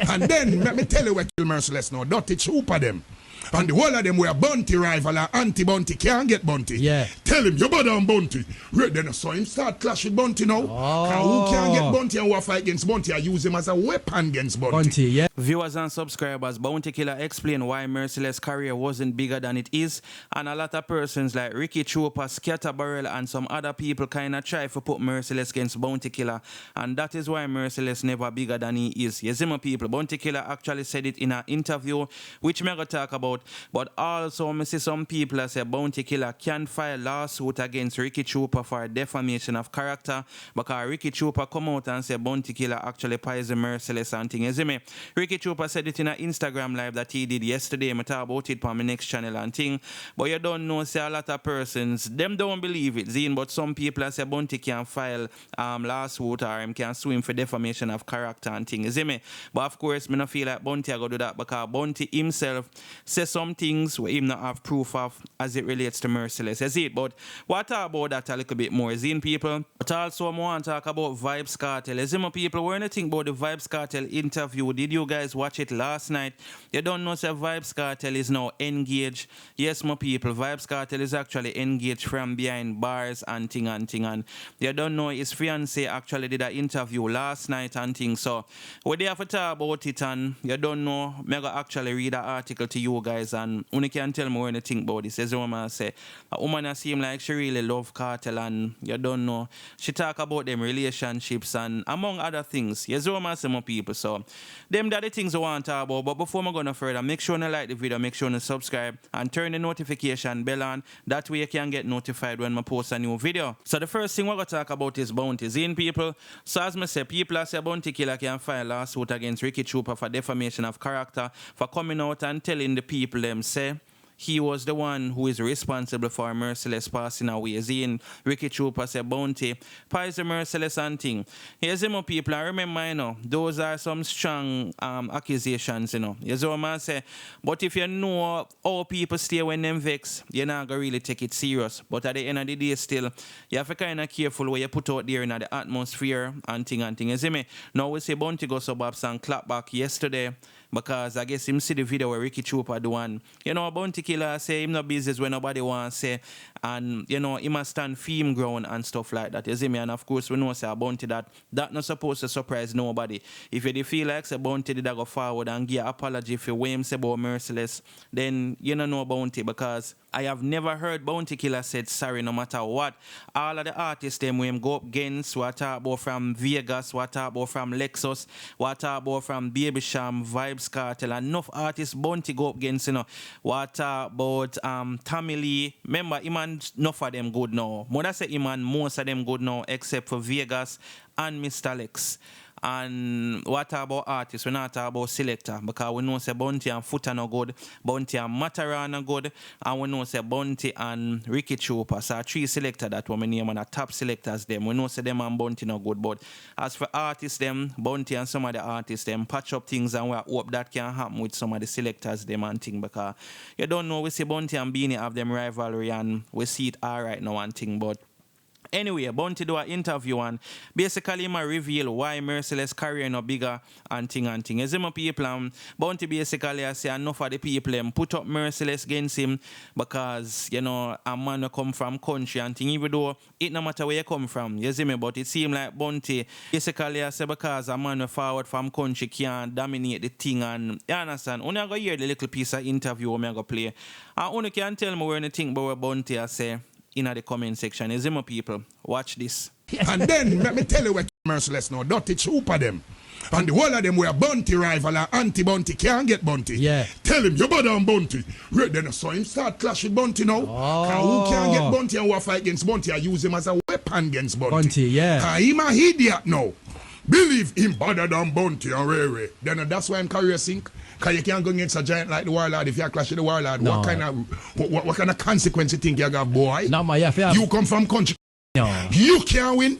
And then, let me tell you what kill Merciless now. Dirty trooper them. And the whole of them were bounty rival or anti-bounty. Can't get bounty. Yeah. Tell him, you better on bounty. Right then, I saw him start clash with bounty now. Oh. Who can't get bounty and who fight against bounty? I use him as a weapon against bounty. Bounty, yeah. Viewers and subscribers, Bounty Killer explained why Merciless' career wasn't bigger than it is, and a lot of persons like Ricky Trooper, Skatta and some other people kind of try to put Merciless against Bounty Killer, and that is why Merciless never bigger than he is. You see my people, Bounty Killer actually said it in an interview, which I'm going to talk about, but also I see some people that say Bounty Killer can file lawsuit against Ricky Trooper for defamation of character, because Ricky Trooper come out and say Bounty Killer actually poison Merciless and thing. You see me? Ricky Trooper said it in an Instagram live that he did yesterday. I talk about it on my next channel and thing. But you don't know, say a lot of persons, them don't believe it, Zine, but some people say Bounty can file lawsuit or him can sue him for defamation of character and thing. You see me? But of course, I don't feel like Bounty go do that because Bounty himself says some things where him not have proof of as it relates to Merciless. You see it? But what talk about that a little bit more, Zine people? But also I want to talk about Vybz Kartel. You see my people, what do you think about the Vybz Kartel interview? Did you guys watch it last night? You don't know, say Vybz Kartel is now engaged. Yes, my people, Vybz Kartel is actually engaged from behind bars and thing and thing. And you don't know, his fiancee actually did an interview last night and thing. So, what they have to talk about it, and you don't know, I'm going to actually read an article to you guys, and you can tell me what you think about this. As a woman say, a woman seem like she really love Kartel, and you don't know, she talk about them relationships and among other things. Yes, a woman say, my people. So, them are the things I want to talk about. But before I go no further, make sure you like the video, make sure you subscribe, and turn the notification bell on. That way you can get notified when I post a new video. So the first thing we're going to talk about is bounties in people. So as I say, people say Bounty Killer can file a lawsuit against Ricky Trooper for defamation of character, for coming out and telling the people them say he was the one who is responsible for Merciless passing away. In Ricky Trooper say Bounty poison Merciless and thing. Here's my people, I remember, you know, those are some strong accusations, you know. Here's what I say. But if you know how people stay when them vex, you're not going to really take it serious. But at the end of the day still, you have to kind of careful what you put out there in the atmosphere and thing and thing. You see me? Now we say Bounty go suburbs and clap back yesterday, because I guess him see the video where Ricky Trooper do one. You know, Bounty Killer say him no business when nobody wants say, and you know, he must stand firm ground and stuff like that. You see me? And of course we know say a Bounty that not supposed to surprise nobody. If you feel like say Bounty did go forward and give apology for what him say about Merciless, then you don't know Bounty, because I have never heard Bounty Killer said sorry no matter what. All of the artists them when him go up against, what talk about from Vegas, what talk about from Lexus, what talk about from Baby Sham, Vybz Kartel, and enough artists Bounty go up against, you know. What talk about Tommy Lee. Remember, him and enough of them good now. Mother say him and most of them good now except for Vegas and Mr. Lex. And what about artists? We not talk about selector, because we know say Bounty and Foota no good, Bounty and Mataran no good, and we know say Bounty and Ricky Trooper. So three selector that we name and the top selectors them. We know say them and Bounty no good, but as for artists them, Bounty and some of the artists them patch up things, and we hope that can happen with some of the selectors them and thing, because you don't know, we see Bounty and Beanie have them rivalry and we see it alright now and thing, but anyway, Bounty do an interview and basically he reveal why Merciless career no bigger and thing and thing. As my people, Bounty basically say enough of the people put up Merciless against him because, you know, a man who come from country and thing, even though it no matter where you come from, you see me, but it seem like Bounty basically say because a man who forward from country can dominate the thing, and you understand? Only I go hear the little piece of interview I'm go play. And only can tell me what you think about what Bounty I say in the comment section. Is my people, watch this. And then let me tell you what Merciless now. Dirty trooper them. And the whole of them were bounty rival or anti-bounty. Can't get bounty. Yeah. Tell him you better on bounty. Right then I saw him start clash with bounty now. Who can't get bounty and who fight against bounty? I use him as a weapon against bounty. Bounty, yeah. Him a idiot now. Believe him better than bounty and rare. Then that's why I'm career sink. Because you can't go against a giant like the Warlord. If you clash with the Warlord, no. what kind of consequence you think you got, boy? No, my, yeah, you come from country. No. You can't win.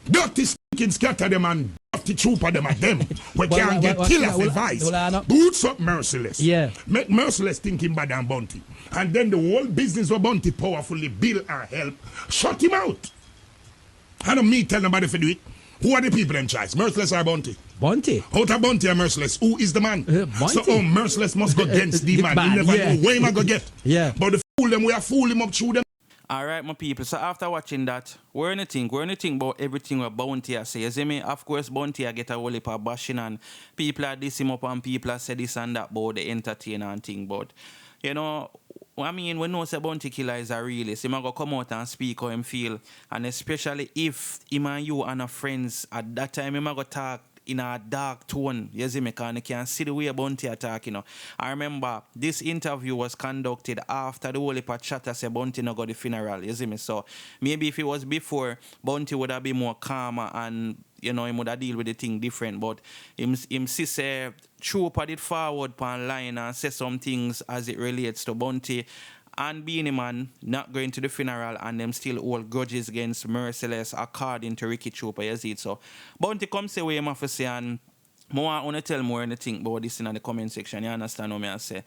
Dirty stinking Skatta them and dirty trooper them at them. We can't get killer for Vice. Boots up Merciless. Yeah. Make Merciless thinking bad than bounty. And then the whole business of bounty powerfully build and help. Shut him out. I don't me tell nobody to do it. Who are the people in choice? Merciless or bounty? Bunty. Out of Bunty and Merciless, who is the man? Bunty. So Merciless must go against the man. You never know where him go get. Yeah. But the fool them, we are fool him up through them. All right, my people. So after watching that, we're anything about everything what Bounty I say. You see me? Of course, Bounty I get a whole heap of bashing and people are diss him up and people are say this and that about the entertainer and thing. But, you know, I mean, we know say Bounty Killer is a realist. He might go come out and speak how him feel. And especially if him and you and a friends, at that time, he might go talk in a dark tone, you see me, because you can see the way Bounty attack, you know. I remember this interview was conducted after the whole heap of chatter say Bounty no go the funeral, you see me. So maybe if it was before, Bounty would have been more calmer and, you know, him would have deal with the thing different. But him see say Trooper did forward pan line and say some things as it relates to Bounty. And Beanie Man not going to the funeral and them still hold grudges against Merciless according to Ricky Trooper, you see it. So Bounty come say what him have to say and more I want to tell more anything about this in the comment section, you understand what I say.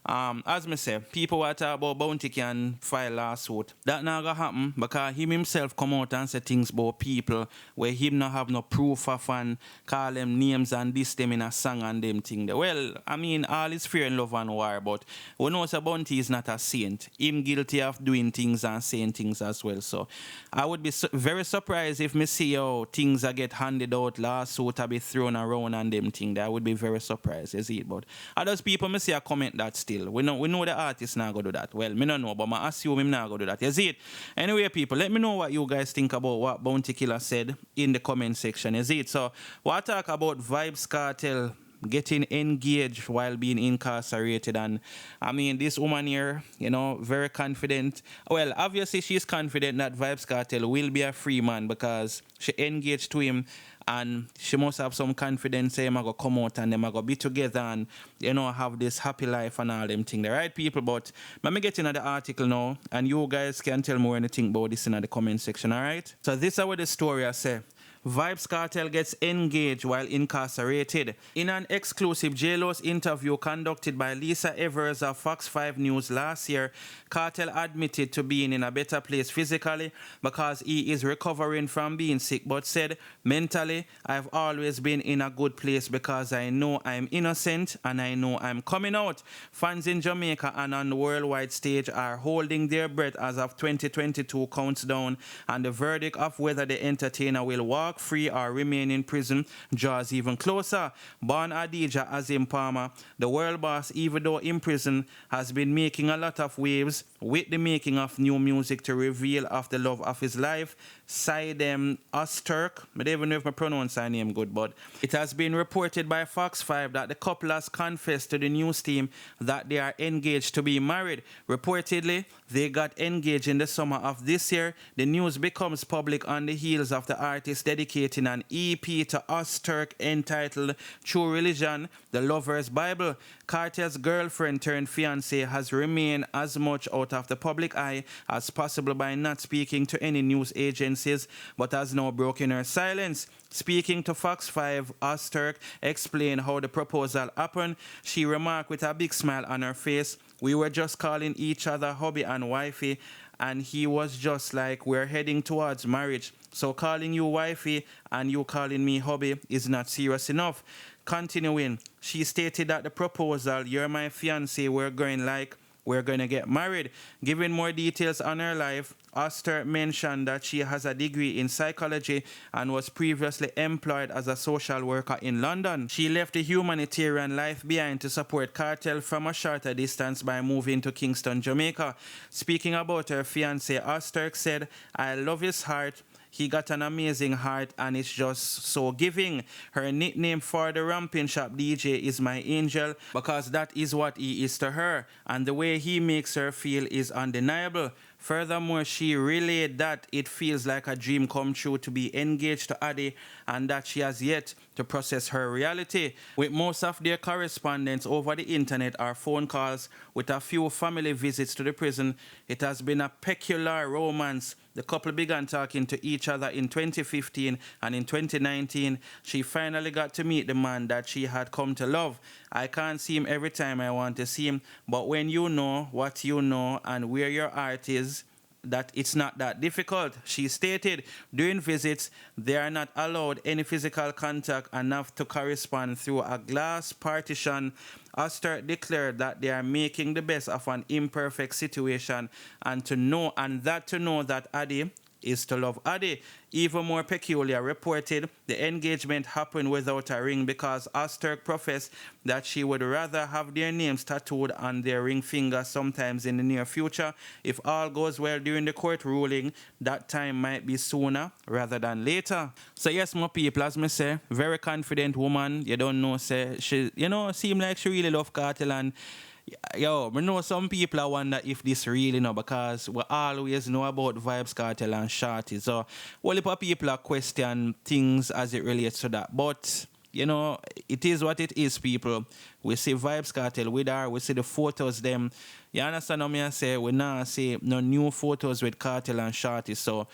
As me say, people who talk about Bounty can file lawsuit. That not gonna happen because him himself come out and say things about people where him not have no proof of and call them names and diss them in a song and them thing. Well, I mean, all is fear and love and war, but we know that Bounty is not a saint. Him guilty of doing things and saying things as well. So I would be very surprised if me see how things are get handed out, lawsuit are be thrown around and them thing. I would be very surprised, you see it. But others people me see a comment that still. We know the artist not go do that. Well, me don't know, but I assume him not go do that. You see it? Anyway, people, let me know what you guys think about what Bounty Killer said in the comment section. You see it? So, what I talk about Vybz Kartel getting engaged while being incarcerated. And I mean, this woman here, you know, very confident. Well, obviously she's confident that Vybz Kartel will be a free man because she engaged to him and she must have some confidence say, I'm going to come out and them are going to be together and, you know, have this happy life and all them things. The right people, but let me get into the article now and you guys can tell more anything about this in the comment section, all right? So this is what the story I say. Vybz Kartel gets engaged while incarcerated. In an exclusive J-Lo's interview conducted by Lisa Evers of Fox 5 News last year, Kartel admitted to being in a better place physically because he is recovering from being sick, but said, mentally, I've always been in a good place because I know I'm innocent and I know I'm coming out. Fans in Jamaica and on the worldwide stage are holding their breath as of 2022 counts down and the verdict of whether the entertainer will walk free or remain in prison draws even closer. Born Adidja Azim Palmer, the world boss, even though in prison, has been making a lot of waves with the making of new music to reveal of the love of his life. Saidem Osturk, I don't even know if I pronounce her name good, but it has been reported by Fox 5 that the couple has confessed to the news team that they are engaged to be married. Reportedly, they got engaged in the summer of this year. The news becomes public on the heels of the artist dedicating an EP to Osturk entitled True Religion, The Lover's Bible. Kartel's girlfriend turned fiancé has remained as much out of the public eye as possible by not speaking to any news agencies, but has now broken her silence. Speaking to Fox 5, Osturk explained how the proposal happened. She remarked with a big smile on her face, "We were just calling each other hubby and wifey, and he was just like, we're heading towards marriage. So calling you wifey and you calling me hubby is not serious enough." Continuing, she stated that the proposal, "You're my fiancé, we're going to get married." Giving more details on her life, Oster mentioned that she has a degree in psychology and was previously employed as a social worker in London. She left the humanitarian life behind to support Kartel from a shorter distance by moving to Kingston, Jamaica. Speaking about her fiancé, Oster said, "I love his heart. He got an amazing heart and it's just so giving. Her nickname for the Ramping Shop DJ is my angel because that is what he is to her, and the way he makes her feel is undeniable." Furthermore, she relayed that it feels like a dream come true to be engaged to Adi and that she has yet to process her reality. With most of their correspondence over the internet or phone calls, with a few family visits to the prison, it has been a peculiar romance. The couple began talking to each other in 2015, and in 2019, she finally got to meet the man that she had come to love. "I can't see him every time I want to see him, but when you know what you know and where your heart is, that it's not that difficult. She stated during visits, they are not allowed any physical contact enough to correspond through a glass partition. Oster declared that they are making the best of an imperfect situation and to know that Adi is to love Adi. Even more peculiar, reported the engagement happened without a ring because Oster professed that she would rather have their names tattooed on their ring finger sometimes in the near future. If all goes well during the court ruling, that time might be sooner rather than later. So yes, my people, as me say, very confident woman. You don't know, say she, seem like she really love Kartel. And yo, I know some people I wonder if this really because we always know about Vybz Kartel and Shorty. So well, if people are question things as it relates to that. But it is what it is, people. We see Vybz Kartel with her, we see the photos them. You understand what I say? We now see no new photos with Kartel and Shorty. So,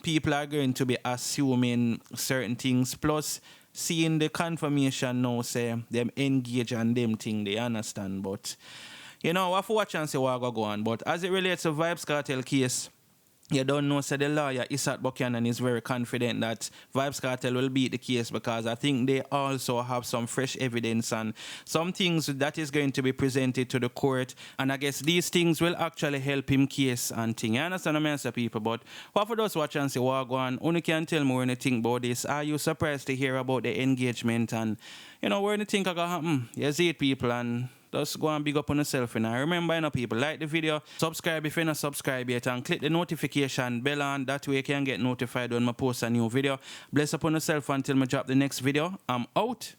people are going to be assuming certain things. Plus, seeing the confirmation now, say, them engage and them thing, they understand. But, we have to watch and see what go on. But as it relates to Vybz Kartel case, you don't know, say the lawyer, Isat Buchanan, is very confident that Vybz Kartel will beat the case because I think they also have some fresh evidence and some things that is going to be presented to the court. And I guess these things will actually help him case and thing. You understand what I say, people? But what for those watch and see what go on, only can tell me when you think about this. Are you surprised to hear about the engagement and, where you think I got happen? You see it, people, and just go and big up on yourself. And remember, people, like the video, subscribe if you're not subscribed yet, and click the notification bell on. That way you can get notified when I post a new video. Bless upon yourself until I drop the next video. I'm out.